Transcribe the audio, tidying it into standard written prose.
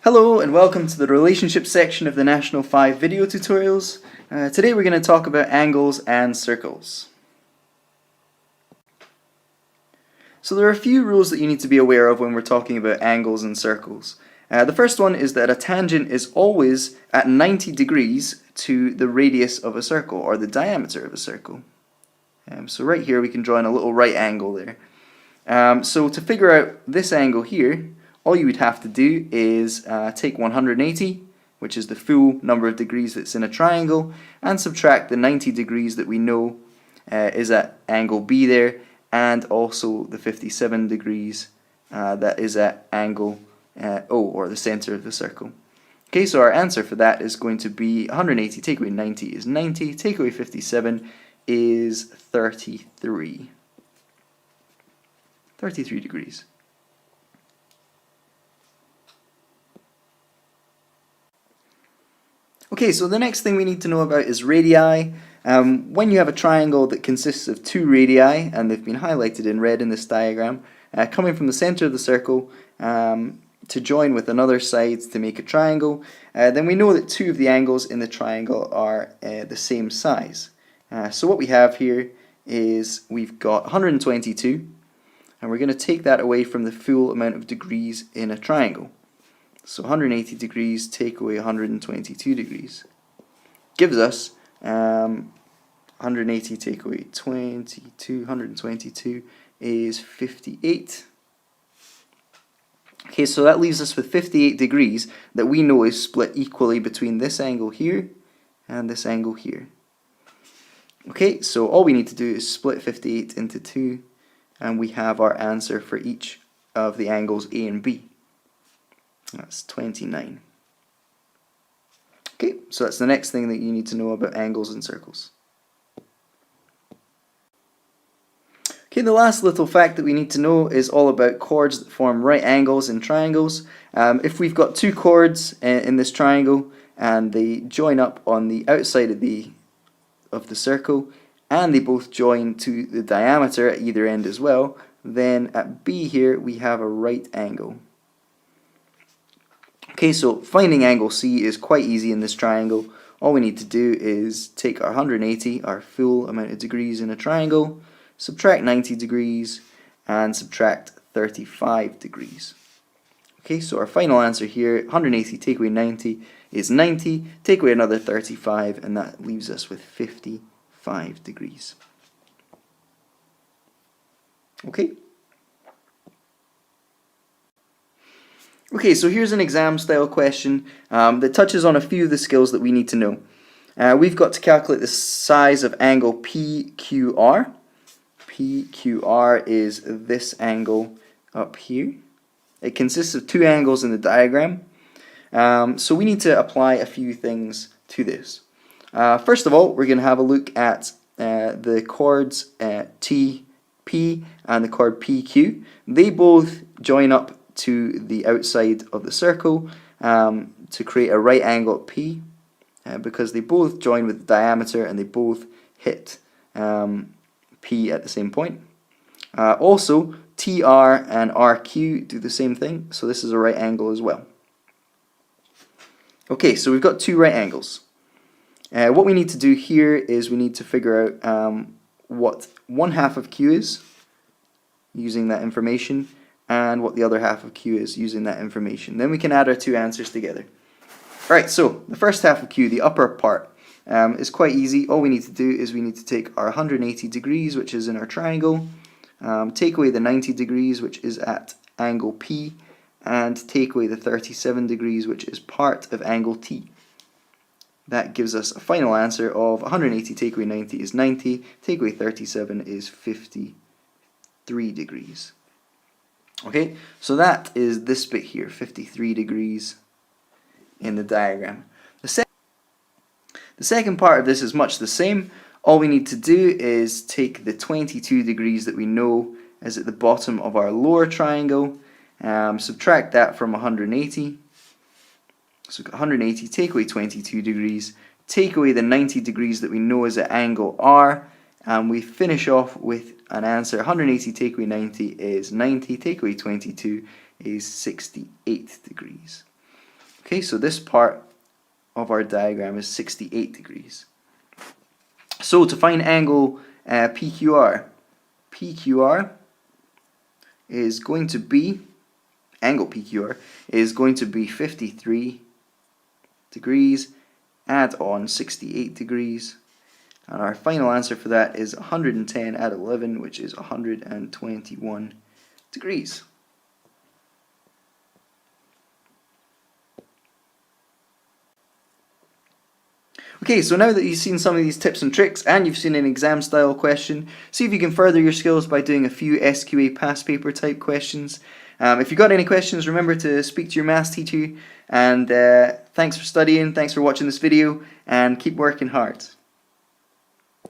Hello and welcome to the relationship section of the National 5 video tutorials. Today we're going to talk about angles and circles. So there are a few rules that you need to be aware of when we're talking about angles and circles. The first one is that a tangent is always at 90 degrees to the radius of a circle, or the diameter of a circle. So right here we can draw in a little right angle there. So to figure out this angle here, all you would have to do is take 180, which is the full number of degrees that's in a triangle, and subtract the 90 degrees that we know is at angle B there, and also the 57 degrees that is at angle O, or the center of the circle. Okay, so our answer for that is going to be 180 take away 90 is 90, take away 57 is 33. 33 degrees. Okay, so the next thing we need to know about is radii. When you have a triangle that consists of two radii, and they've been highlighted in red in this diagram, coming from the center of the circle to join with another side to make a triangle, then we know that two of the angles in the triangle are the same size. So what we have here is we've got 122, and we're going to take that away from the full amount of degrees in a triangle. So 180 degrees take away 122 degrees gives us 180 take away 22, 122 is 58. Okay, so that leaves us with 58 degrees that we know is split equally between this angle here and this angle here. Okay, so all we need to do is split 58 into 2, and we have our answer for each of the angles A and B. That's 29. Okay, so that's the next thing that you need to know about angles and circles. Okay, the last little fact that we need to know is all about chords that form right angles in triangles. If we've got two chords in this triangle and they join up on the outside of the circle, and they both join to the diameter at either end as well, then at B here we have a right angle. Okay, so finding angle C is quite easy in this triangle. All we need to do is take our 180, our full amount of degrees in a triangle, subtract 90 degrees, and subtract 35 degrees. Okay, so our final answer here, 180 take away 90 is 90, take away another 35, and that leaves us with 55 degrees. Okay. Okay, so here's an exam style question that touches on a few of the skills that we need to know. We've got to calculate the size of angle PQR. PQR is this angle up here. It consists of two angles in the diagram. So we need to apply a few things to this. First of all, we're going to have a look at the chords TP and the chord PQ. They both join up to the outside of the circle to create a right angle at P, because they both join with the diameter and they both hit P at the same point. Also, TR and RQ do the same thing, so this is a right angle as well. Okay, so we've got two right angles. What we need to do here is we need to figure out what one half of Q is using that information, and what the other half of Q is using that information. Then we can add our two answers together. Alright, so the first half of Q, the upper part, is quite easy. All we need to do is we need to take our 180 degrees, which is in our triangle, take away the 90 degrees, which is at angle P, and take away the 37 degrees, which is part of angle T. That gives us a final answer of 180 take away 90 is 90, take away 37 is 53 degrees. Okay, so that is this bit here, 53 degrees in the diagram. The second part of this is much the same. All we need to do is take the 22 degrees that we know is at the bottom of our lower triangle, subtract that from 180. So 180, take away 22 degrees, take away the 90 degrees that we know is at angle R, and we finish off with an answer. 180 take away 90 is 90, take away 22 is 68 degrees. Okay, so this part of our diagram is 68 degrees. So to find angle PQR, PQR is going to be, angle PQR is going to be 53 degrees, add on 68 degrees, and our final answer for that is 110 add 11, which is 121 degrees. Okay, so now that you've seen some of these tips and tricks and you've seen an exam style question, see if you can further your skills by doing a few SQA past paper type questions. If you've got any questions, remember to speak to your maths teacher, and thanks for studying, thanks for watching this video, and keep working hard.